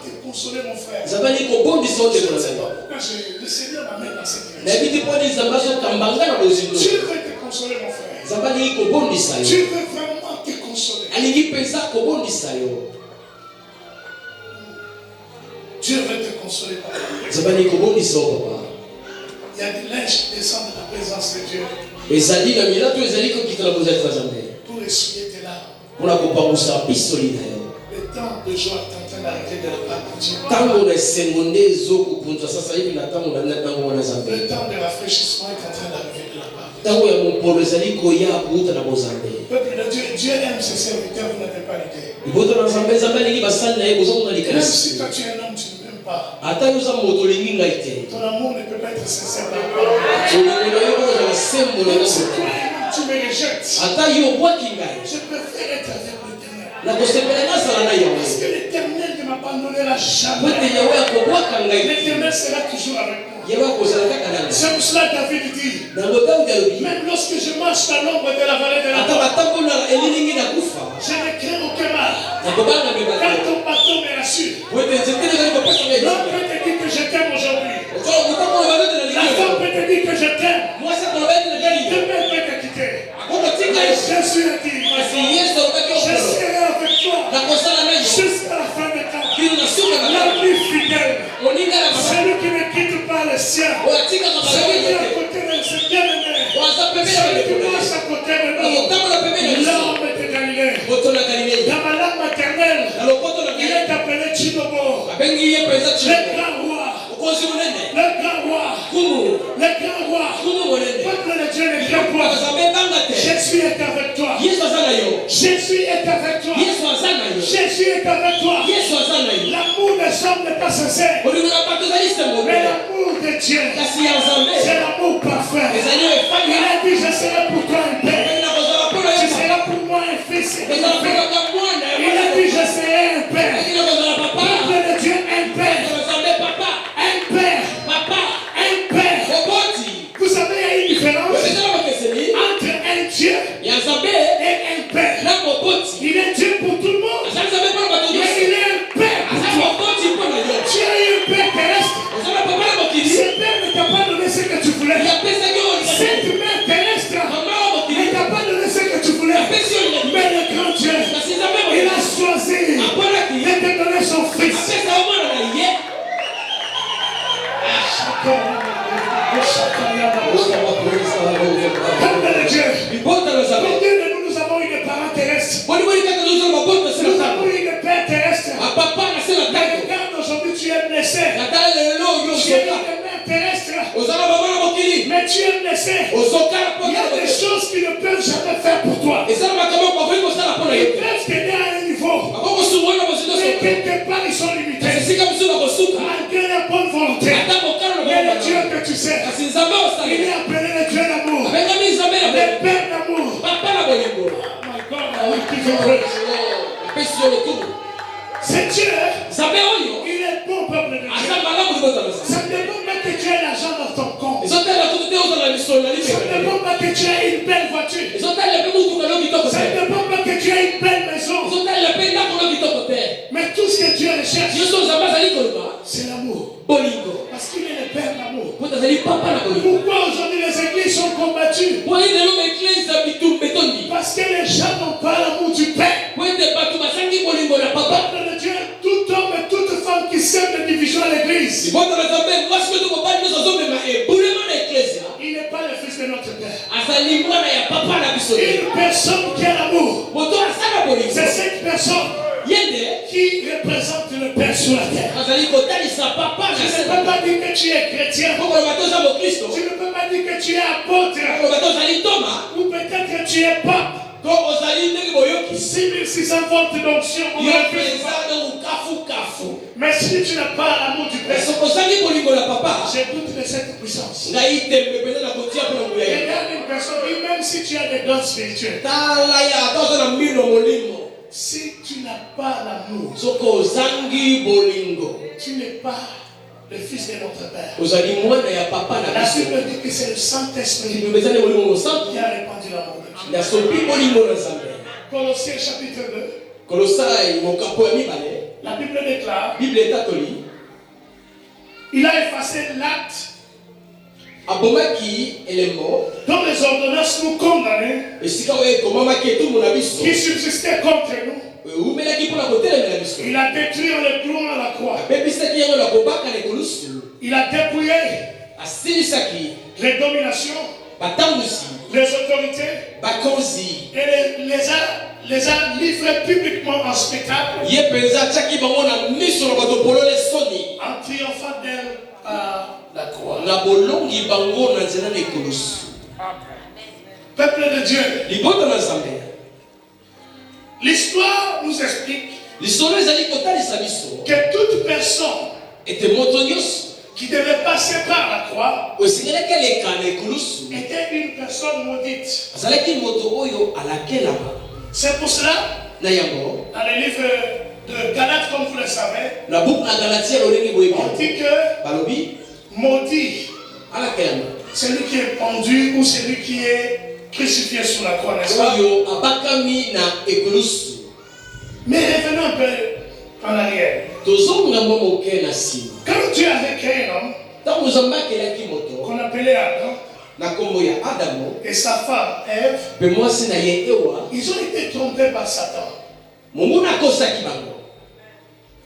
te consoler, mon frère. Je Zabani ko bondi so de ne ko. sais pas pourquoi le Seigneur m'amène dans cette Na direction. biti po ni zambaso kambanga na bozindo. Dieu veut te consoler, mon frère. Zabani ko bondi sa yo. Dieu veut vraiment te consoler. Alingi pensa ko bondi sa yo. Dieu veut te consoler, papa. Zabani ko bondi so papa. Il y a des linges qui descendent de la présence de Dieu Ezali na milato ezali ko kitala boza trazambe. pour essuyer tes larmes. Pona ko pangusa pisolina. Le temps de joie est en train d'arriver de la part de Dieu. Tango na sengonde zo kupunza sasa hivi na tango na tango wana zambe. Le temps de rafraîchissement est en train d'arriver de la part de Dieu. Tango ya mpolo ezali ko ya kuta na bozambe. Peuple de Dieu, Dieu aime ses serviteurs, vous n'avez pas l'idée. Iboto na zambe zambe lingi basali na ye bozo kuna Même likanisi. si toi tu es un homme, tu ne m'aimes pas. Ata yo za moto lingi ngaite. Ton amour ne peut pas être sincère dans le corps. Olingo yo ko za sembo na Même yo. si toi, tu me rejettes, Ata yo bwaki ngai. je préfère être avec l'Éternel. Na kosepela na sala na yo. Parce que l'Éternel ne m'abandonnera jamais. Bote yawe ko bwaka ngai. L'Éternel sera toujours avec moi. Yewa ko sala kaka na. C'est pour cela que David dit, Na botamu ya bi. même lorsque je marche dans l'ombre de la vallée de la Ata mort, batambo na elilingi na kufa. je ne crains aucun mal. Na kobanga me Car bato. ton bâton me rassure. Bote nzekele ngai ko pesa ngai. L'homme peut te dire que je t'aime aujourd'hui. Oto mutambo na bato na La lingi. femme peut te dire que je t'aime. Moi ça ko bato na lingi. Demain peut te quitter. Akoko tika Mais yo. Jésus a dit, Kasi Yesu alobaki je okolo. serai avec toi Na kosala na yo. jusqu'à la fin des temps. Kino na suka na. L'ami fidèle, Oninga na mama. celui qui ne quitte pas le sien, Oatika na celui qui est à mama. côté de ses bien-aimés, Waza pembeni na celui qui pembeni. marche à côté de nous, Otambo na pembeni na Yesu. l'homme de Galilée. Boto na Galilei. Dans ma langue maternelle, Na lopoto na il Galilei. est appelé Chinobo, Abengi ye pesa le chini. grand roi, Ukozi munene. le grand roi, Kumu. le grand roi. Kumu munene. Peuple de Dieu, le grand roi, Akasambe banga te. Jésus est avec toi. Yesu azana yo. Jésus est avec toi. Yesu azana yo. Jésus est avec toi. Yesu azana yo. L'amour des hommes n'est pas sincère, Olingo na bato za isembo. mais l'amour de Dieu, Kasi ya Nzambe. c'est l'amour parfait. Ezali Il efanya. a dit, je serai pour toi un père. Ina kozala pona Tu Yesu. seras pour moi un fils. Ezala pona ka mwana. Il a dit, je serai un père. Ina kozala papa. Peuple de Dieu, un père. Nzambe papa. Un père. Papa. Un père. Oboti. Vous savez, il y a une différence Ezala bakeseli. entre un Dieu Ya Nzambe. et un père. Na oboti. Il est Dieu pour tout le monde, Azali Nzambe pona bato mais nyonso. il est un père pour Azali toi. oboti pona yo. Tu as eu un père terrestre. Ozala papa na mokili. Ce père ne t'a pas donné ce que tu voulais. Ya pesa yo. Cette mère terrestre Mama wa mokili. ne t'a pas donné ce que tu voulais. Apesi yo. Mais le grand Dieu, Kasi Nzambe il mokili. a choisi Aponaki. de te donner son fils. Apesa omwana na ye. Peuple de Dieu, Bibota na Nzambe. combien de nous avons eu des parents terrestres? Boni boni kaka nzozala mabota se Nous na avons tango. eu des pères terrestres. Apapa na se na Mais tango. regarde, aujourd'hui tu es blessé. Natala lelo yo Tu as eu soka. des mères terrestres. Ozala mama na mokili. Mais tu es blessé. Ozoka na Il y pona. a des choses qui ne peuvent jamais faire pour toi. Ezala makambo bakoki kosala pona Ils ye. peuvent t'aider à un niveau. Bakoko sungwana bosindo Mais soka. quelque part, ils sont limités. Esika mosusu bakosuka. Malgré la bonne volonté. Ata mokano na Mais le Dieu mokano. que tu sais, Kasi Nzambe il osala. est appelé le Dieu d'amour. Abengami Nzambe na Le bolingo. Père d'amour. Papa na bolingo. Oh my God, I will give you praise. Apesi yo lokumu. C'est Dieu. Nzambe oyo. Il est bon, peuple de Dieu. Aza malamu libota na Ça ne demande pas que tu aies l'argent dans ton compte. ezotala kutu te ozala misolo na Ça ne libeka. demande pas que tu aies une belle voiture. ezotala mpe mutuka no kitoko Ça ne te. demande pas que tu aies une belle maison. ezotala mpe ndako no kitoko te. Mais tout ce que Dieu recherche, nyonso nzambe azali koloba c'est l'amour. bolingo. Parce qu'il est le Père d'amour. po azali papa na bolingo. Pourquoi aujourd'hui les églises sont combattues? po ye lelo baeglise ya bitumba etondi. Parce que les gens n'ont pas l'amour du Père. po ete bato basangi bolingo na papa. Peuple de Dieu, tout homme et toute femme qui sème de division à l'église, libota na nzambe mwasi mpe to mobali nyonso azomema ebulema na eklesia. il n'est pas le fils de notre Père. azali mwana ya papa na biso. Une personne qui a l'amour, moto asala bolingo. c'est cette personne ye nde qui représente le Père sur la terre. azali kotalisa papa Tu na ne se. peux pas dire que tu es chrétien. po koloba toza mokristo. Tu ne peux pas dire que tu es apôtre. koloba tozali toma. Ou peut-être que tu es pape. to ozali ndenge boyoki. 6600 volts d'onction. yo mpenza donc kafu. Mais si tu n'as pas l'amour du Père, soki ozangi bolingo na papa. j'ai doute de cette puissance. ngai tembe mpenza na kotia mpo na nguya ye. Regarde une personne, et même si tu as des dons spirituels, tala ya ata oza na mbino molimo. si tu n'as pas l'amour, soki ozangi bolingo. tu n'es pas le fils de notre Père. ozali mwana ya papa na La biso. Bible dit que c'est le Saint-Esprit liloba eza nde bolingo mosantu qui a répandu l'amour de Dieu. nasopi bolingo na nzambe. Colossiens chapitre 2, kolosai mokapo ya mibale. La Bible déclare, Bible etatoli il a effacé l'acte abomaki elembo dont les ordonnances nous condamnaient, esika oyo ekomamaki etumbu na biso qui subsistait contre nous. eumelaki mpona kotelemela biso Il a détruit en le clouant à la croix. abebisaki yango na kobaka na ekolusu Il a dépouillé asilisaki les dominations, batambusi les autorités bakonzi et les a livrés publiquement en spectacle ye mpenza atiaki bango na miso na bato polole soni en triomphant d'elle à la croix. na bolongi bango na nzela na ekolusu. Peuple de Dieu, libota na nzambe l'histoire nous explique lisolo ezali kotalisa biso que toute personne ete moto nyonso qui devait passer par la croix osengelaki aleka na ekolusu était une personne maudite. azalaki moto oyo alakelama. C'est pour cela, na yango dans le livre de Galates, comme vous le savez, na buku na galatia lolenge boyebi on dit que balobi maudit, alakelama celui qui est pendu ou celui qui est crucifié sur la croix, n'est-ce pas? oyo abakami na ekolusu. Mais revenons un peu en arrière. tozonga mwa moke na nsima Quand Dieu avait créé un homme ntango nzambe akelaki moto qu'on appelait Adam na nkombo ya adamu et sa femme Ève, mpe mwasi na ye ewa ils ont été trompés par Satan. monguna akosaki bango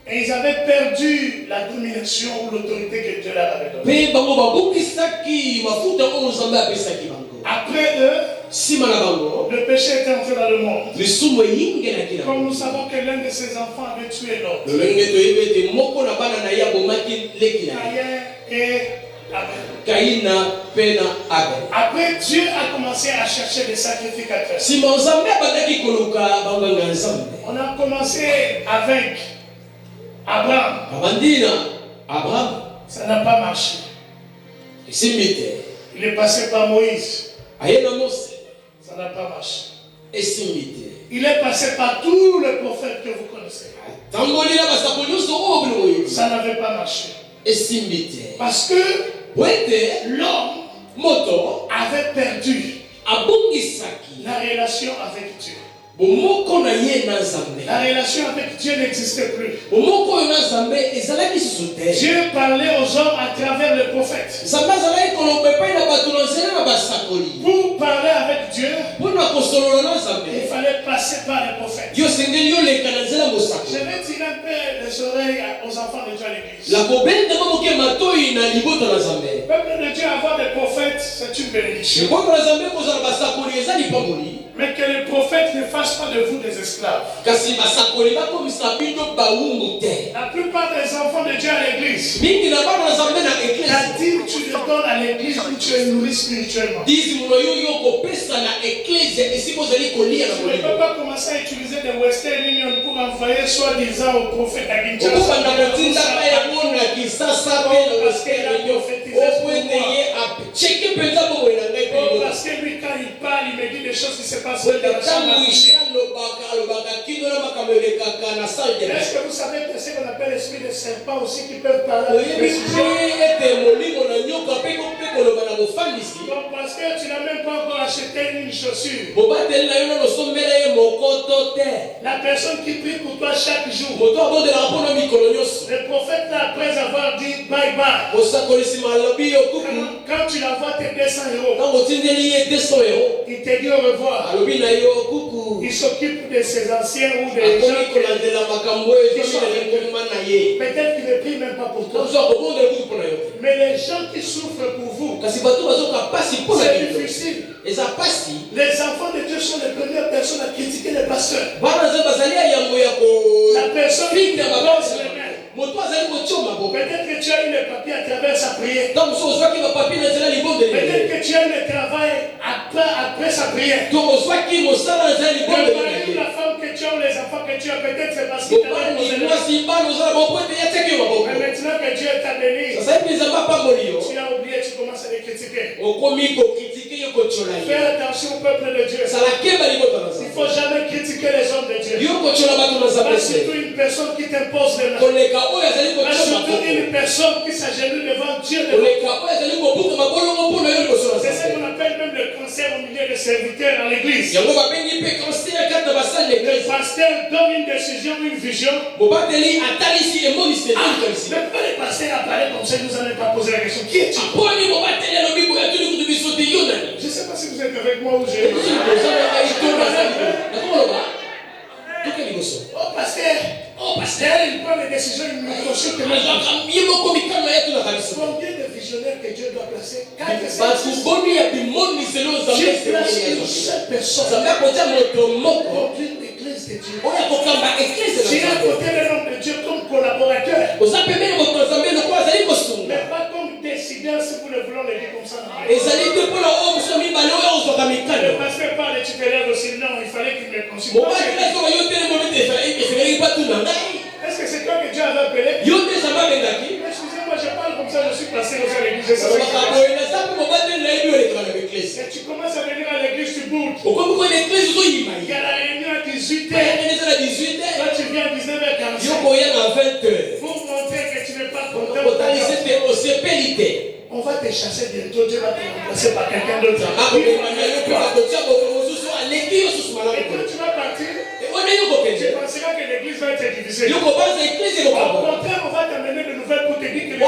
Et ils avaient perdu la domination ou l'autorité que Dieu leur avait donnée. mpe bango babukisaki mafuta oyo nzambe apesaki bango. Après eux, nsima na bango le péché était entré dans le monde. lisumu eyingelaki na Comme bango. nous savons que l'un de ses enfants avait tué l'autre. lolenge toyebi ete moko na bana na ye abomaki leki na ye Caïn et Abel. kaina mpe na abel. Après, Dieu a commencé à chercher des sacrificateurs. nsima nzambe abandaki koluka banganga ya nzambe On a commencé avec Abraham. babandi na abraham Ça n'a pas marché. esimbi te Il est passé par Moïse. aye na mose Ça n'a pas marché. esimbi te Il est passé par tous les prophètes que vous connaissez. atamboli na basako nyonso oyo bino boyebi Ça n'avait pas marché. esimbi te Parce que po ete l'homme moto avait perdu abongisaki la relation avec Dieu. bomoko na ye na nzambe. La relation avec Dieu n'existait plus. bomoko oyo na nzambe ezalaki susu te. Dieu parlait aux hommes à travers les prophètes. nzambe azalaki koloba epai na bato na nzela na basakoli. Pour parler avec Dieu, mpona kosolola na nzambe il fallait passer par les prophètes. yo sengeli yoleka na nzela Je mosakoli. vais tirer un peu les oreilles aux enfants de Dieu à l'église. la kobendama moke matoi na libota na nzambe. Peuple de Dieu, avoir des prophètes, c'est une bénédiction. libota na nzambe kozala basakoli eza lipamboli. Mais que les prophètes ne fassent pas de vous des esclaves. kasi basakoli bakomisa bino bawungu te. La plupart des enfants de Dieu à l'église, mingi na bana na nzambe na la eklesi dîme, tu le donnes à l'église où tu es nourri spirituellement. dizimu na yo yo kopesa na eklesi esika ozali kolia na Tu ne molimo. peux pas commencer à utiliser des Western Union pour envoyer soi-disant aux prophètes à Kinshasa. okobanda kotindaka yango na kisasa mpe na weskerenyo opo ete ye acheke mpenza boboye na ngai Oh, mpe parce que lui, quand il parle, il me dit des choses qui se passent dans la chambre ntango à coucher. alobaka kino na makambo elekaka na salle de Est-ce que vous savez que c'est ce qu'on appelle l'esprit de serpent aussi qui peuvent parler avec oyebi précision? mpe ete molimo na nyoka mpe mpe koloba na mofandisi Donc, parce que tu n'as même pas encore acheté une chaussure. bobateli na yo nano osombela ye mokoto te. La personne qui prie pour toi chaque jour, moto abondelaka mpona mikolo nyonso. le prophète, là, après avoir dit bye bye, mosakoli nsima alobi yo kuku quand tu l'envoies tes 200 euros, ntango otindeli ye 200 euro il te dit au revoir. alobi na yo kuku Il s'occupe de ses anciens ou des gens akomi kolandela makambo oyo ezominela ekoma na ye. peut-être qu'il ne prie même pas pour toi. ozo akobondela kuku mpona yo te. Mais les gens qui souffrent pour vous, kasi bato bazoka pasi mpona c'est bino difficile. eza pasi. Les enfants de Dieu sont les premières personnes à critiquer les pasteurs. bana nzambe bazali ya yango ya La personne qui te pose les mains. moto azali kotia maboko. Peut-être que tu as eu les papiers à travers sa prière. ntango mosu ozwaki bapapie na nzela libondeli Peut-être que tu as eu le travail après sa prière. to ozwaki mosala na nzela Le libondeli na mari ou ye. la femme que tu as ou les enfants que tu as, peut-être c'est parce qu'il t'a mobali posé les mains. mwasi bana ozala moko ete yatiaki yo maboko. Mais maintenant que Dieu t'a béni, sasa hivi nzambe apamboli yo tu as oublié, tu commences à les critiquer. okomi kokritike yo kotiola ye. Fais attention au peuple de Dieu. sala keba libota na Il ne nzambe faut jamais critiquer les hommes de Dieu. yo kotiola bato na nzambe Pas te. surtout une personne qui t'impose les mains. koleka oyo azali Pas kotia surtout maboko. une personne qui s'agenouille devant Dieu. koleka oyo azali kobuka mabolongo mpona yo liboso na C'est ce nzambe. qu'on appelle même le cancer au milieu des serviteurs dans l'église. yango babengi mpe cancer kata na basali le l'église. pasteur donne une décision, une vision. Mobateli atalisi emonisi etalisi. Mais pas le pasteur apparaît comme ça, nous n'allons pas poser la question. Qui est-tu? Aponi mobateli alobi boya tuli kutu biso te yonani. Je ne sais pas si vous êtes avec moi ou je. Oh pasteur, il prend les décisions, il me consulte. Combien de visionnaires que Dieu doit placer? 4 et 5. Dieu place une seule personne pour conduire l'église de Dieu. J'ai à côté le nom de Dieu comme collaborateur. Mais pas comme décideur, si vous le voulez le dire comme ça. Le pasteur parle de tutelaire aussi. Non, il fallait qu'il me consulte. Est-ce que c'est toi que Dieu avait appelé? Excusez-moi, je parle comme ça, je suis placé dans l'église. Et tu commences à venir à l'église, tu boudes. Il y a la réunion à 18h. Toi, tu viens à 19h45. Pour montrer que tu n'es pas content. On va te chasser bientôt, Dieu va te remplacer par quelqu'un d'autre. Et quand tu vas partir, tu penseras que l'église va être divisée. Au contraire, on va t'amener de nouvelles pour te dire que l'église va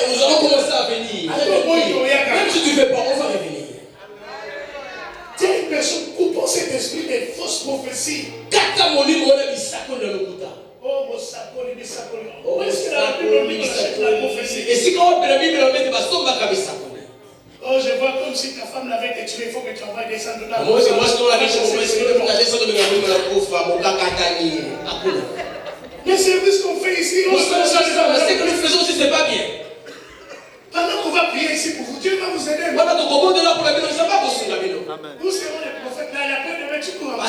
nous allons commencer à venir. Même si tu ne fais pas, on va revenir. Tiens, une personne coupant cet esprit de fausses prophéties. Oh, mon sapon, il dit sapon. Où est-ce que la Bible dit qu'on achète la prophétie? Oh, je vois comme si ta femme l'avait été tuée. Il faut que tu envoies descendre là. Les services qu'on fait ici, on se Ce que nous faisons aussi, c'est pas bien. pendant qu'on va prier ici pour vous, Dieu va vous aider. Voilà, donc au bout de là pour la vie, Nous serons les prophètes là, et après demain tu cours encore.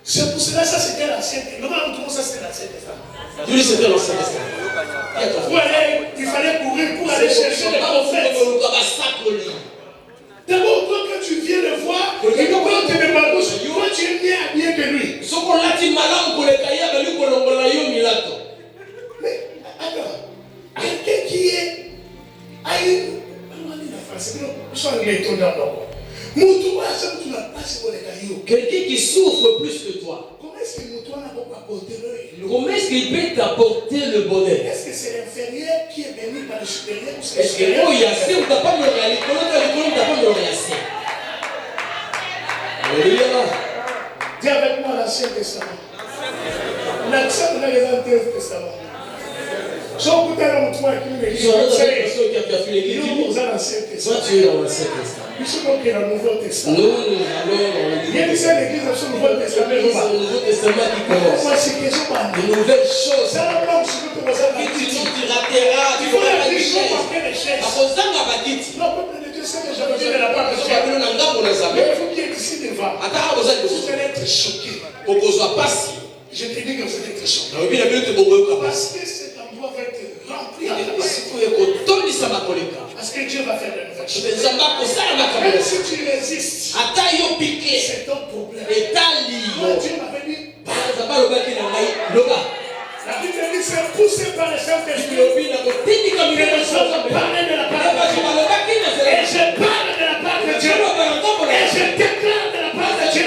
C'est pour cela, ça c'était l'ancien testament. Normalement, ça c'était l'ancien testament. Dieu, c'était l'ancien testament. Pour aller, il fallait courir pour aller chercher les prophètes. D'abord, toi, quand tu viens le voir, il ne peut pas te débarbouche. Toi, tu es mieux habillé que lui. Mais, alors, quelqu'un qui est à une. Quelqu'un qui souffre plus que toi. Comment est-ce qu'il peut t'apporter le bonheur? Est-ce que c'est l'inférieur qui est béni par le supérieur ou c'est Est-ce que supérieur? Dis avec moi l'Ancien Testament. L'Ancien Testament. Je vous dis à l'Ancien Testament. Tu es dans l'Ancien Testament. Nous sommes dans le Nouveau Testament. Nous allons Il y a des églises dans le Nouveau Testament. le Nouveau Testament qui commence. Moi, c'est que je parle. De nouvelles choses. Ça va pas, je peux te poser la Et question. tu rateras, tu Il faut feras la la vie, il faut richesse. marquer les chaises. Non, peuple de Dieu, c'est que j'avais dit de la part de Dieu. Mais il faut bien être ici devant. Vous allez être choqué. Je te dis que vous allez être choqué. Parce que cet endroit va être rempli. Parce que Dieu va faire de nouvelles choses. Même si tu résistes, c'est ton problème. Moi, Dieu m'avait dit, la Bible dit c'est poussé par le Saint-Esprit. Que nous sommes parlés de la part de Dieu. Et je parle de la part de Dieu. Et je déclare de la part de Dieu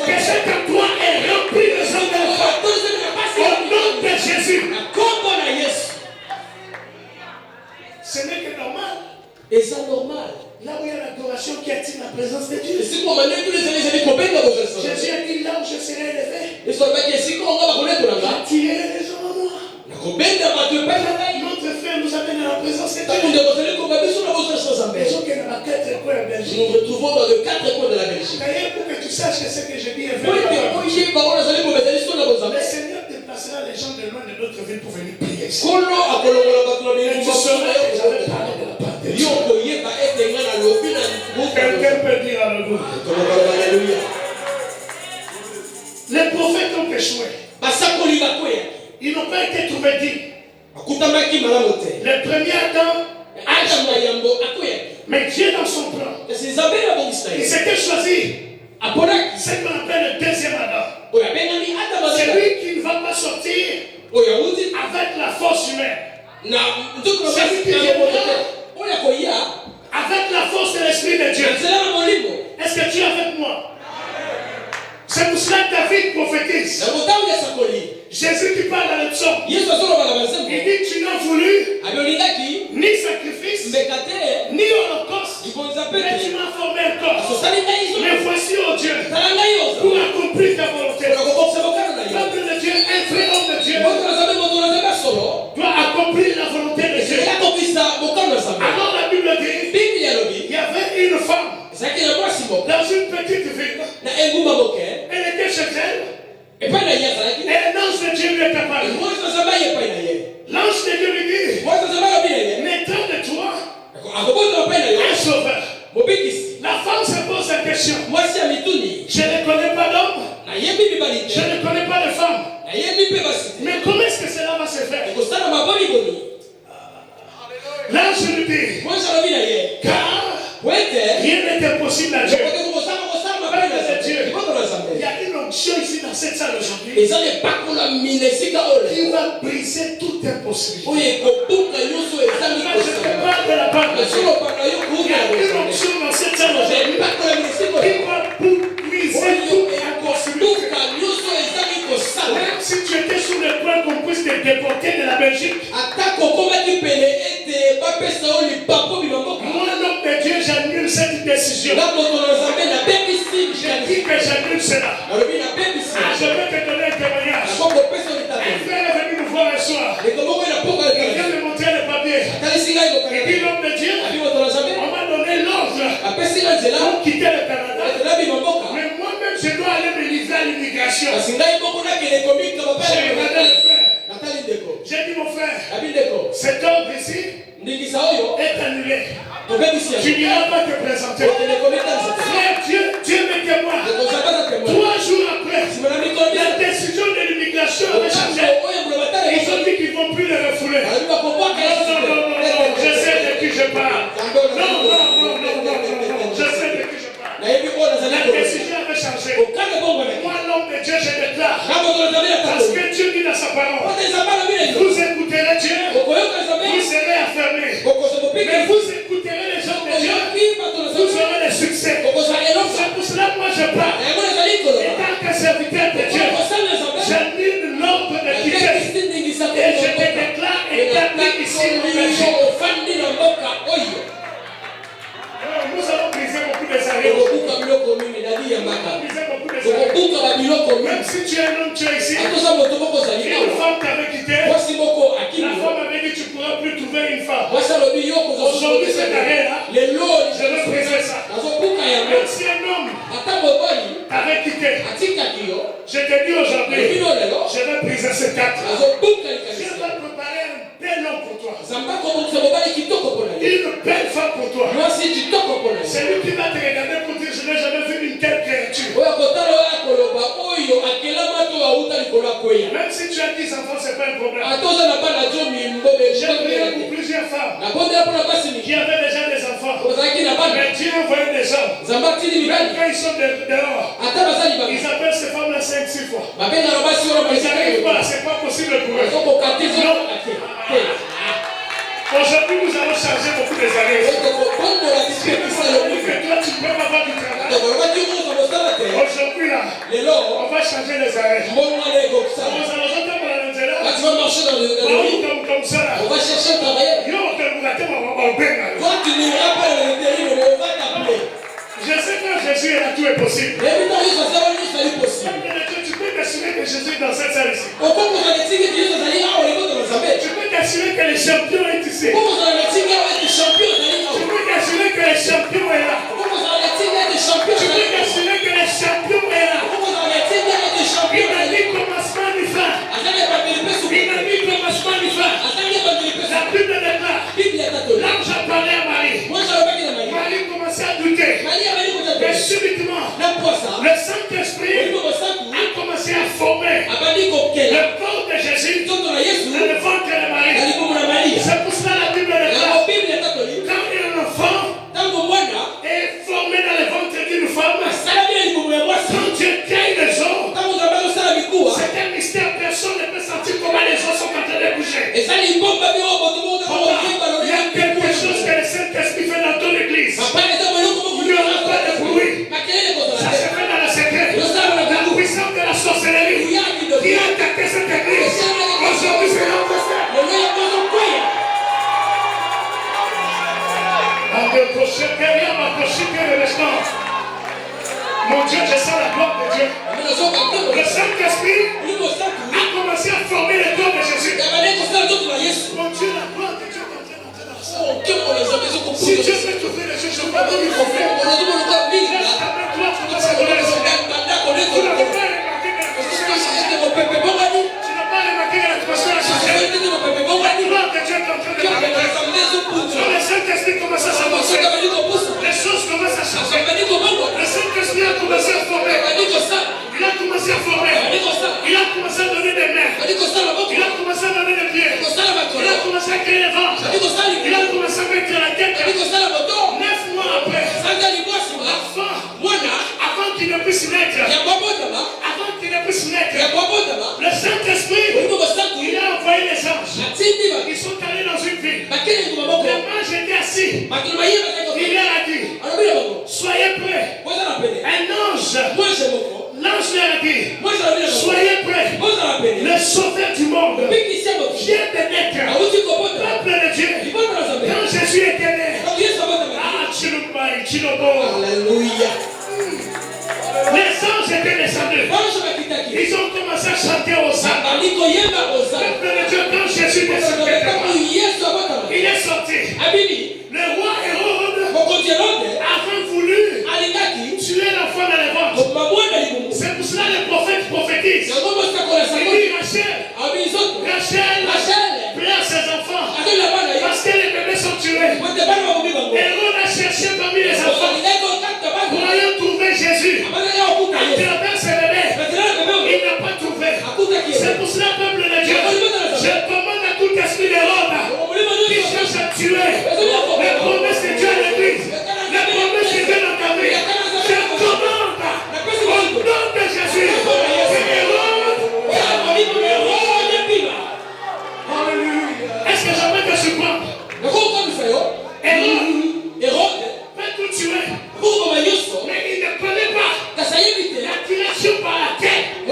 que cet endroit est rempli de Saint-Esprit. Au nom de Jésus. Ce n'est que normal. Et c'est normal. Là où il y a l'adoration qui attire la présence de Dieu. C'est comme Jésus Jésus a dit là où je serai élevé. attirer Attirez les gens à moi. Notre frère nous amène à la présence de Dieu. Les gens qui sont dans la 4 coins de Belgique. Nous nous retrouvons dans les 4 coins de la Belgique. D'ailleurs, pour que tu saches que ce que je dis est vrai. Le Seigneur déplacera les gens de loin de notre ville pour venir prier ici. Et tu sauras que j'avais parlé de la part de Dieu. Quelqu'un peut dire alléluia. Les prophètes ont échoué. Ils n'ont pas été trouvés dignes. Le premier Adam Mais Dieu dans son plan, il s'était choisi ce qu'on appelle le deuxième Adam. C'est lui qui ne va pas sortir avec la force humaine. C'est lui qui viendra avec la force de l'Esprit de Dieu. Est-ce que tu es avec moi? C'est pour cela que David prophétise. Jésus qui parle dans le psaume. Il dit tu n'as voulu ni sacrifice, ni holocauste, mais tu m'as formé un corps. Mais voici, oh Dieu, pour accomplir ta volonté. Peuple de Dieu, un vrai homme de Dieu doit accomplir la volonté de Dieu. Alors la Bible dit, il y avait une femme dans une petite ville. Elle était chez elle. Et un ange de Dieu lui est apparu. L'ange de Dieu lui dit, mettons de toi un sauveur. La femme se pose la question. Je ne connais pas d'homme. Je ne connais pas de femme. Mais comment est-ce que cela va se faire? L'ange lui dit, car rien n'est impossible à Dieu. Il y a une onction ici dans cette salle aujourd'hui qui va briser toute impossibilité. Je te parle de la part de Dieu. Il y a une onction dans cette salle aujourd'hui qui va briser toute impossibilité. Même si tu étais sur le point qu'on puisse te déporter de la Belgique, moi, l'homme de Dieu, j'annule cette décision. J'ai dit que j'annule cela. Je vais te donner un témoignage. Un frère est venu nous voir un soir. Il vient me montrer le papier. Il dit l'homme de Dieu, on m'a donné l'ordre pour quitter le Canada. Mais moi-même, je dois aller me livrer à l'immigration. J'ai regardé le frère. J'ai dit mon frère, cet ordre ici est annulé. Tu n'iras pas te présenter. Frère, Dieu m'est témoin. 3 jours après, la décision de l'immigration avait changé. Ils ont dit qu'ils ne vont plus le refouler. Non, je sais de qui je parle. Non, je sais de qui je parle. La décision avait changé. Moi, l'homme de Dieu, je déclare. Parce que Dieu dit dans sa parole, vous écouterez Dieu, vous serez affermés. Mais vous écouterez les gens de Dieu, vous aurez le succès. C'est pour cela que moi je parle. Et tant que serviteur de Dieu, j'annule l'ordre de quitter. Et je te déclare établi ici au Belgique. Nous avons brisé beaucoup de arrêts. Même si tu es un homme, tu es ici. Une femme t'avait quitté. La femme avait dit tu ne pourras plus trouver une femme. Aujourd'hui, cet arrêt-là, je vais briser ça. Même si un homme t'avait quitté, je te dis aujourd'hui, je vais briser ce cadre. Je vais préparer un bel homme pour toi. Une belle femme pour toi. C'est lui qui va te regarder pour dire je n'ai jamais vu une telle créature. Même si tu as 10 enfants, ce n'est pas un problème. J'ai prié pour plusieurs femmes qui avaient déjà des enfants. Mais Dieu envoyait des hommes. Même quand ils sont dehors, ils appellent ces femmes-là 5-6 fois. Ils n'arrivent pas, ce n'est pas possible pour eux. Non. Aujourd'hui, nous allons changer beaucoup des années. Que toi, tu peux avoir du travail. Aujourd'hui, là, on va changer les arrêts. Comme ça, là. On va chercher un travailleur. Toi, tu n'iras pas dans l'intérim, mais on va t'appeler. Je sais que Jésus est là, tout est possible. Mais évidemment, il faut savoir que c'est possible. Tu peux t'assurer que Jésus est dans cette salle ici. Pourquoi vous allez dire que Dieu est allé à Olivier dans sa bête? Tu peux t'assurer que les champions est ici. Pourquoi vous allez dire que les champions est allé à Tu peux t'assurer que les champions est là. Pourquoi vous allez dire que les champions Tu peux t'assurer que les champions est là. Pourquoi vous allez dire que les champions Il a dit commencement du fin. Il a dit commencement du fin. La Bible déclare. L'ange a parlé à Marie. Marie commençait à douter. Mais subitement, le Saint-Esprit a commencé à former le corps de Jésus dans le ventre de Marie. C'est pour cela la Bible déclare. Quand un enfant mystère, personne ne peut sentir comment les gens sont en train de bouger. Et ça, il bombe à bureau, Il y a quelque chose que le Saint-Esprit fait dans ton église. Il n'y aura pas de bruit. Ça se fait dans le secret. La puissance de la sorcellerie qui a attaqué cette église. Aujourd'hui, c'est l'enfer. Mon Dieu, je sens la gloire de Dieu. Le Saint-Esprit a commencé à former le corps de Jésus. Mon Dieu, la gloire de Dieu est en train d'entrer dans ça. Si Dieu fait trouver les choses, je ne peux pas lui confier. Laisse ta main droite commencer à donner le Seigneur. Tu n'as pas remarqué que l'atmosphère a changé. Tu n'as pas remarqué que l'atmosphère a changé. La gloire de Dieu est en train de parler. Quand le Saint-Esprit commence à s'avancer, les choses commencent à changer. Le Saint-Esprit a commencé à former. Il a commencé à former. Il a commencé à donner des mains. Il a commencé à donner des pieds. Il a commencé à créer les ventres. Il a commencé à mettre la tête. 9 mois après, avant qu'il ne puisse naître, le Saint-Esprit, il a envoyé les anges. Ils sont allés dans une ville. Les anges étaient assis. Il leur a dit, soyez prêts. Un ange, l'ange leur a dit, soyez prêts. Le sauveur du monde vient de naître. Peuple de Dieu. Quand Jésus était né, Alléluia. les anges étaient descendus. Ils ont commencé à chanter aux âmes. Peuple de Dieu, quand Jésus descendait, il est sorti. Le roi Hérode avait voulu tuer l'enfant dans les ventres. C'est pour cela que les prophètes prophétisent. Il dit Rachel pleure ses enfants parce que les bébés sont tués. Hérode a cherché parmi les enfants pour aller trouver Jésus. À travers ses bébés, il n'a pas trouvé. C'est pour cela, peuple de Dieu, je commande à tout esprit d'Hérode qui cherche à tuer les promesses de Dieu à l'église, les promesses de Dieu dans ta vie. Je commande au nom de Jésus que est-ce que j'aimerais te surprendre? Hérode peut tout tuer, mais il ne connaît pas l'activation par la tête. Le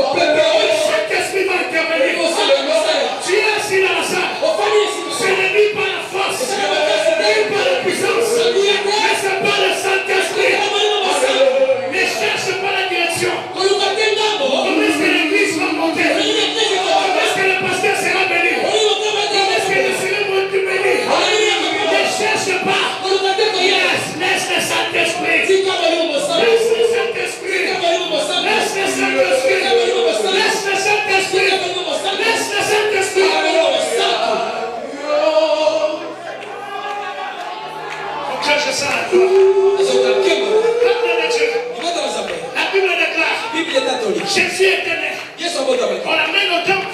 Saint-Esprit va intervenir. Tu es assis dans la salle. Ce n'est ni par la force, ni par la puissance, mais c'est par le Saint-Esprit. Ne cherche pas la direction. Comment est-ce que l'église va monter? Comment est-ce que le pasteur sera béni? Comment est-ce que le Seigneur va te bénir? Ne cherche pas. Laisse le Saint-Esprit. Laisse le Saint-Esprit. Laisse le Saint-Esprit. Laisse le Saint-Esprit. Laisse le Saint-Esprit. Mon Dieu, je sens la gloire. Peuple de Dieu. La Bible déclare. Jésus est né. On l'amène au temple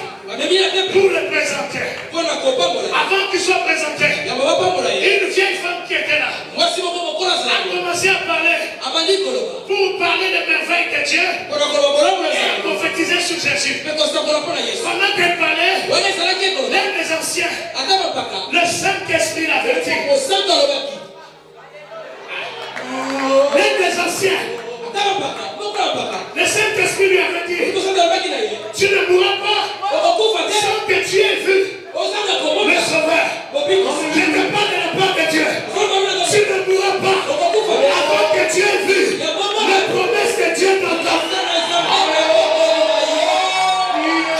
pour le présenter. Avant qu'il soit présenté, une vieille femme qui était là a commencé à parler pour parler des merveilles de Dieu et à prophétiser sur Jésus. Pendant qu'elle parlait, l'un des anciens, le Saint-Esprit l'avait dit. L'un des anciens, le Saint-Esprit lui avait dit, tu ne mourras pas sans que tu aies vu le Sauveur. Je te parle de la part de Dieu. Tu ne mourras pas avant que tu aies vu la promesse de Dieu dans ta vie.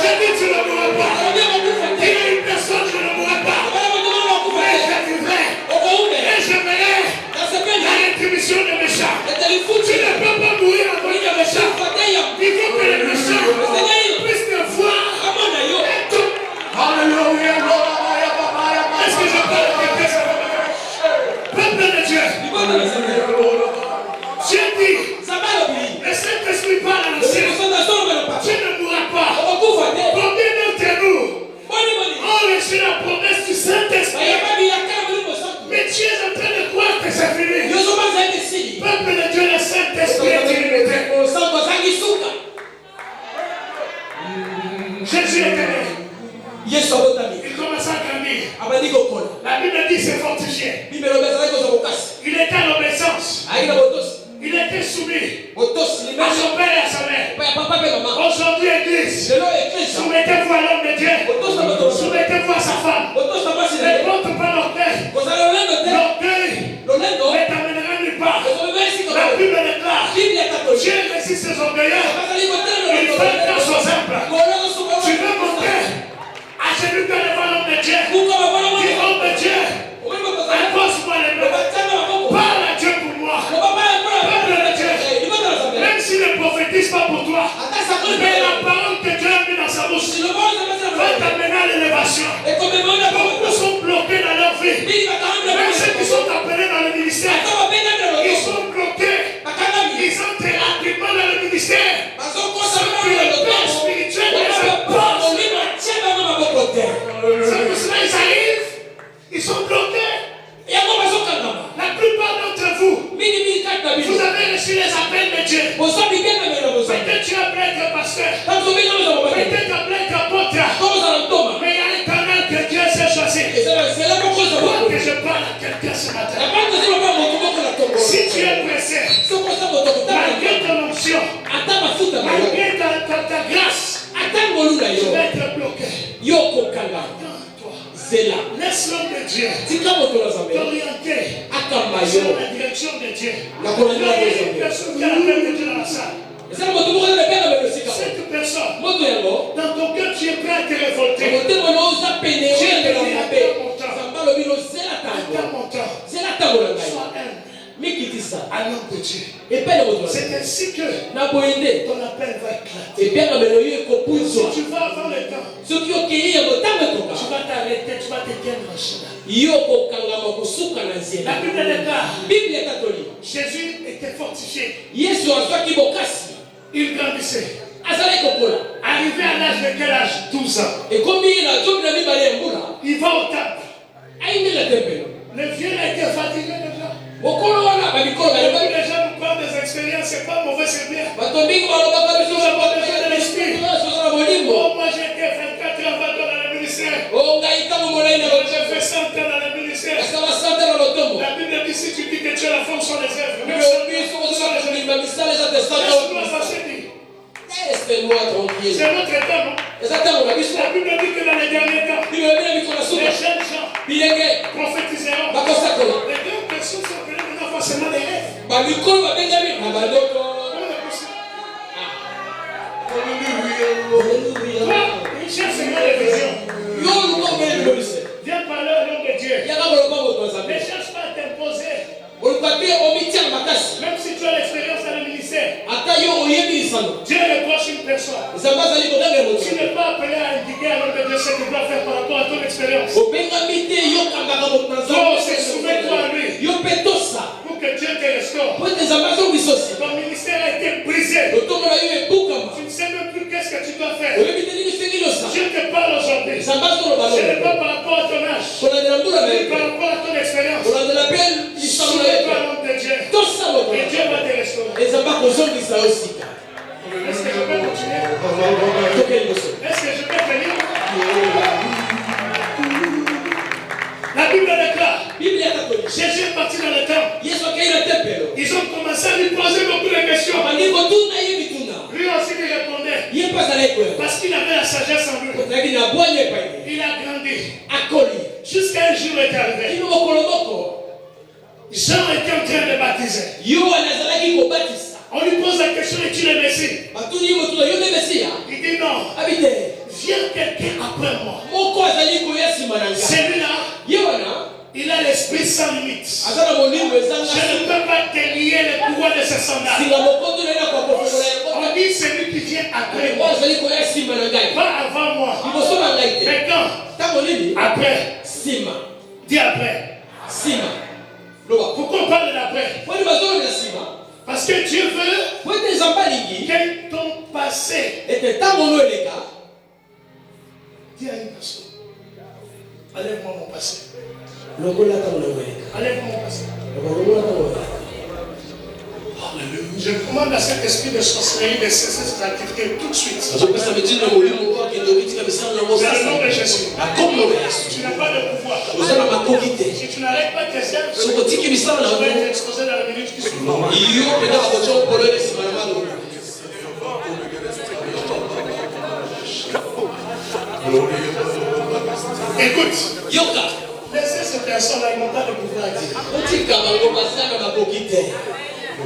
Je dis tu ne mourras pas. Il y a une personne qui ne mourra pas Jésus était né. Yesu abotami. Il commença à grandir. Abandi kokola. La Bible dit c'est fortifié. Bible lobeza ko zokasi. Il était en obéissance. Aina botos. Il était soumis Botos à limeso. son père et à sa mère. Papa pe maman. Aujourd'hui, Église, Lelo église. soumettez-vous à l'homme de Dieu. Botos na botos. Soumettez-vous à sa femme. Botos na basi Ne na. porte pas l'orgueil. Kozala lolendo te. L'orgueil Lolendo. ne t'amènera nulle part. Kozobebesi ko. La Bible déclare, Bible katolika. Dieu résiste ses orgueilleux. Bazali kotelo. Il fait grâce aux simples. Kolongo suko. Tu veux monter à celui qui est devant l'homme de Dieu. Kuko babona mo. Dis, homme de Dieu, Omema bazali. impose-moi les mains. Batana maboko. Parle à Dieu pour moi. Peuple de Dieu. Même s'il ne prophétise pas pour toi, mais la parole que Dieu a mis dans sa bouche va t'amener à l'élévation. Beaucoup sont bloqués dans leur vie. Même ceux qui sont appelés dans le ministère, ils sont bloqués. Ils entrent rapidement dans le ministère. Sans que le père spirituel les impose. C'est pour cela qu'ils arrivent. Ils sont bloqués. La plupart d'entre vous, vous avez reçu les appels de Dieu. Peut-être tu as appelé être pasteur. Peut-être appelé être apôtre. Mais il y a un canal que Dieu s'est choisi. Pourquoi que je parle à quelqu'un ce matin? Si tu es pressé, malgré ton onction, malgré ta grâce, tu vas être bloqué. Laisse l'homme de Dieu t'orienter sur la direction de Dieu. Il y a une personne qui a l'appel de Dieu dans la salle. Cette personne, dans ton cœur, tu es prêt à te révolter. Tu es attends mon temps. Sois un homme de Dieu. C'est ainsi que ton appel va éclater. Si tu vas avant le temps, tu vas t'arrêter, tu vas te tenir en chemin. La Bible déclare, Jésus était fortifié. Il grandissait. Arrivé à l'âge de quel âge? 12 ans. Il va au temple. Le vieux a été fatigué déjà. Beaucoup de gens nous parlent des expériences, c'est pas mauvais, c'est bien. Nous avons besoin de l'esprit. Oh, moi j'ai été 24 ans dans le ministère. J'ai fait 100 ans dans le ministère. La Bible dit si tu dis que tu es la femme sur les œuvres, même Laisse-moi tranquille. c'est notre temps, non? La Bible dit que dans les derniers temps, les jeunes gens prophétiseront. Les grandes personnes sont appelées maintenant forcément des rêves. Comment est possible? Toi, une chère Seigneur de vision. Viens parler au nom de Dieu. Ne cherche pas à t'imposer. Même si tu as l'expérience dans le ministère, Dieu reproche une personne. Tu n'es pas appelé à indiquer à l'homme de Dieu ce qu'il doit faire par rapport à ton expérience. Donc, soumets-toi à lui pour que Dieu te restaure. Ton ministère a été brisé. Tu ne sais même plus qu'est-ce que tu dois faire. Dieu te parle aujourd'hui. Ce n'est pas par rapport à ton âge, mais par rapport à ton expérience. Soumets-toi à l'homme de Dieu. Et Dieu va te restaurer. Est-ce que je peux continuer? Est-ce que je peux venir? La Bible déclare, Jésus est parti dans le temple. Ils ont commencé à lui poser beaucoup de questions. Lui aussi il répondait. Parce qu'il avait la sagesse en lui. Il a grandi. Jusqu'à un jour est arrivé. Jean était en train de baptiser. On lui pose la question, es-tu le Messie? Il dit non. Vient quelqu'un après moi. Celui-là, il a l'esprit sans limite. Je ne peux pas délier le pouvoir de ses sandales. On dit celui qui vient après moi. Pas avant moi. Mais quand? Après. Dis après. Pourquoi on parle d'après? Parce que Dieu veut que ton passé. Dis à une personne, enlève-moi mon passé. Enlève-moi mon passé. Je commande à cet esprit de sorcellerie de cesser cette activité tout de suite. Dans le nom de Jésus. Tu n'as pas de pouvoir. Si tu n'arrêtes pas tes œuvres, tu vas être exposé dans la minute qui suit. Écoute, laissez cette personne là, ils n'ont pas de pouvoir à dire.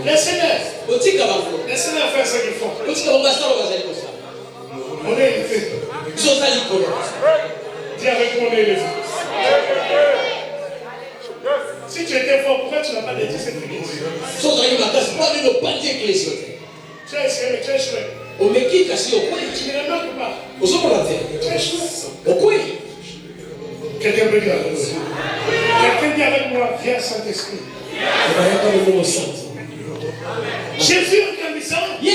Laissez-les faire ce qu'ils font. On est élevé. Dis avec moi, on est élevé. Si tu étais fort, pourquoi tu n'as pas dédié cette église? Tu as essayé, mais tu as échoué. Tu ne le manques pas. Tu as échoué. Quelqu'un peut dire avec moi. Quelqu'un dit avec moi, viens Saint-Esprit. Jésus en grandissant, il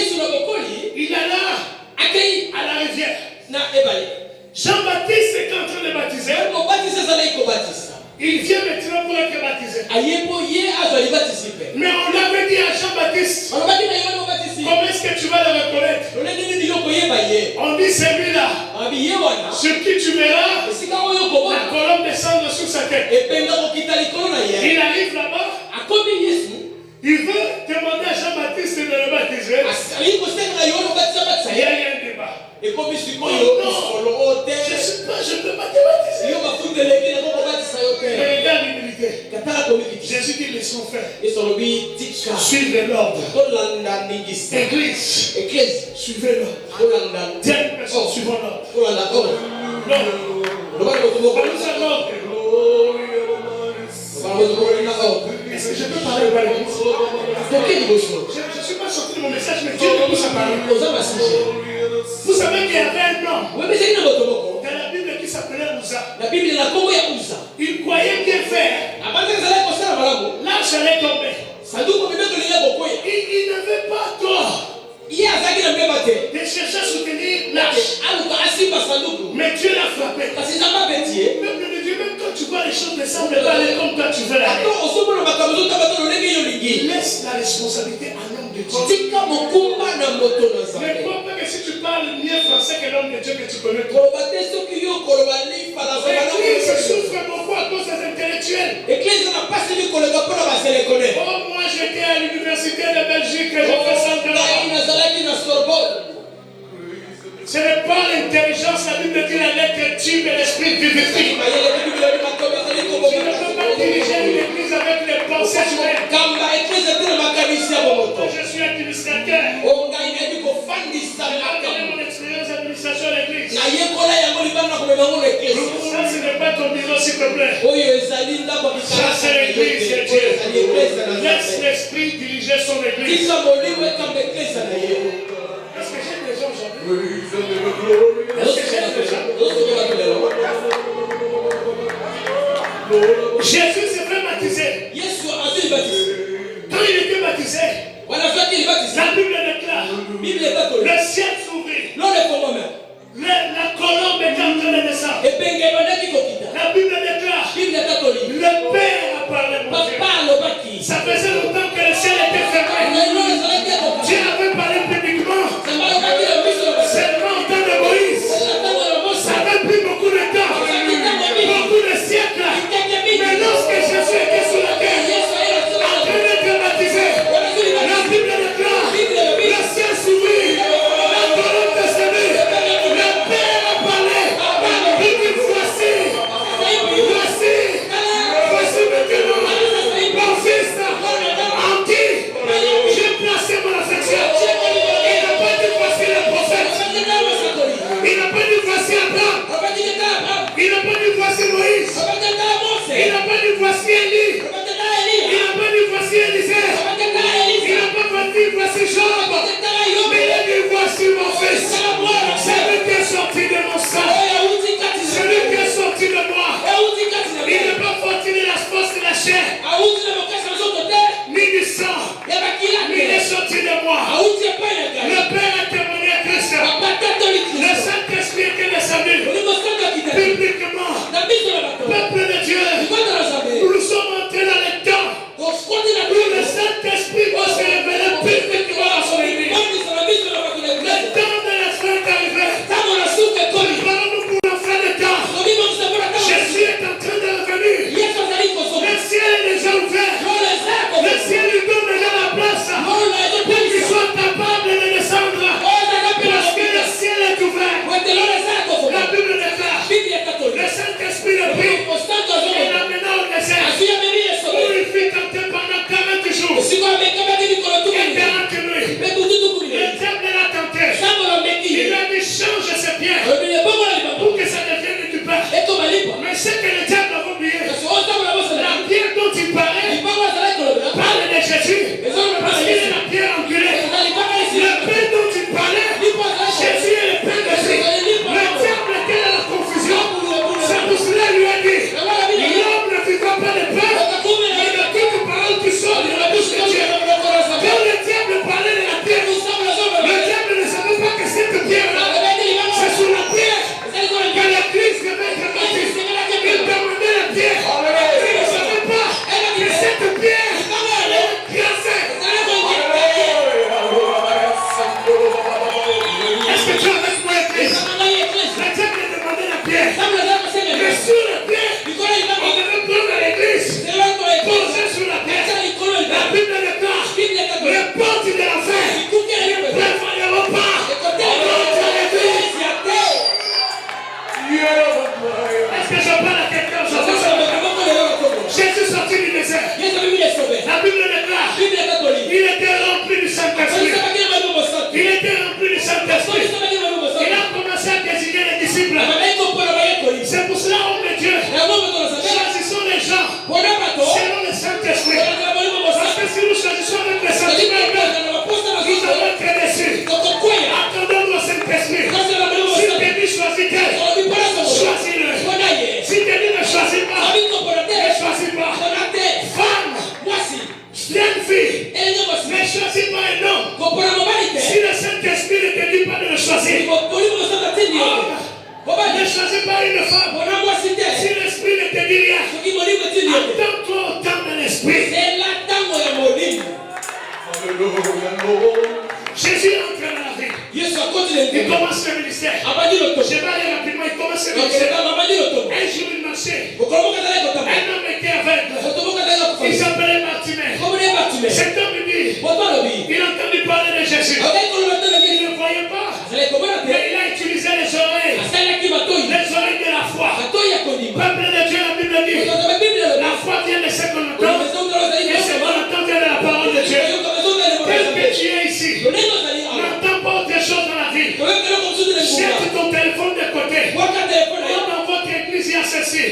alla à la rivière. Jean-Baptiste est en train de baptiser. Il vient maintenant pour être baptisé. Mais on l'avait dit à Jean-Baptiste, comment est-ce que tu vas le reconnaître? On dit celui-là, sur qui tu verras la colombe descendre sur sa tête. Il arrive là-bas. Il veut demander à Jean-Baptiste de le baptiser. Il y a eu un débat. Je ne peux pas te baptiser. Mais regarde l'humilité. Jésus dit laissons faire. Suivez l'ordre. Église. Suivez l'ordre. Tiens, personne suivant l'ordre. Est-ce que je peux parler à l'église? Je ne suis pas sorti de mon message, mais Dieu me pousse à parler. Vous savez qu'il y avait un homme dans la Bible qui s'appelait Uza. Il croyait bien faire. L'arche allait tomber. Il n'avait pas tort de chercher à soutenir l'arche. Mais Dieu l'a frappé. Peuple de Dieu, même quand tu vois les choses ne semblent pas aller comme toi tu veux la laisse la responsabilité à l'homme de Dieu. Ne crois pas que si tu parles mieux français que l'homme de Dieu que tu connais trop. L'église souffre beaucoup à cause des intellectuels. Oh, moi j'étais à l'université de Belgique et j'ai fait 100 ans. Ce n'est pas l'intelligence, la Bible dit la lettre tue mais l'esprit vivifie. Je ne peux pas diriger une église avec les pensées humaines. Je suis administrateur. Je connais mon expérience d'administration à l'église. Ça, ce n'est pas ton bureau, s'il te plaît. Ça, c'est l'église de Dieu. Laisse l'esprit diriger son église. Est-ce que j'ai des gens aujourd'hui? Jésus s'est fait baptiser. Quand il était baptisé, la Bible déclare, le ciel s'ouvrit. La colombe est en train de descendre. La Bible déclare, le Père a parlé mon Dieu. Ça faisait longtemps que le ciel était fermé. Dieu avait parlé publiquement. Seulement au temps de Moïse. Ça avait pris beaucoup de temps. Beaucoup de siècles. Mais lorsque Jésus était sur la terre, en train d'être baptisé, la Bible déclare, le ciel s'ouvrit, la colonne descendit, le Père a parlé. Il dit voici maintenant mon fils en qui j'ai placé mon affection. Il n'a pas dit voici les prophètes. Il n'a pas dit voici Abraham. Il n'a pas dit voici Moïse. Il n'a pas dit voici Élie. Il n'a pas dit voici Élisée. Il n'a pas dit voici Job. Mais il a dit voici mon fils. Celui qui est sorti de mon sang. Celui qui est sorti de moi. Il n'est pas sorti de la force de la chair, ni du sang. Mais il est sorti de moi. Le Père a témoigné à Christ. Le Saint-Esprit était descendu publiquement. Peuple de Dieu, nous sommes entrés dans le temps où le Saint-Esprit va se révéler visible. C'est pour cela, homme de Dieu, choisissons les gens selon le Saint-Esprit. Parce que si nous choisissons avec le Saint-Esprit, nous allons être déçus. Attendons-nous au Saint-Esprit. Si tu dis choisis-le, choisis-le. Si tu dis ne choisis pas, ne choisis pas. Femme, jeune fille, ne choisis pas un homme. Si le Saint-Esprit ne te dit pas de le choisir, ne choisis pas une femme. Si l'Esprit ne te dit rien, attends-toi au temps de l'Esprit. Jésus entre dans la vie. Il commence le ministère. Je vais aller rapidement. Il commence le ministère. Un jour, il marchait. Un homme était aveugle. Il s'appelait Bartimée. Cet homme dit, il a entendu parler de Jésus. Il ne voyait pas. Mais il a utilisé les oreilles. Les oreilles de la foi. Peuple de Dieu, la Bible dit, la foi vient de ce qu'on entend. Et ce qu'on entend vient de la parole de Dieu. Tel que tu es ici, n'entends pas autre chose dans la vie. Jette ton téléphone de côté. Dans votre église, il y a ceci.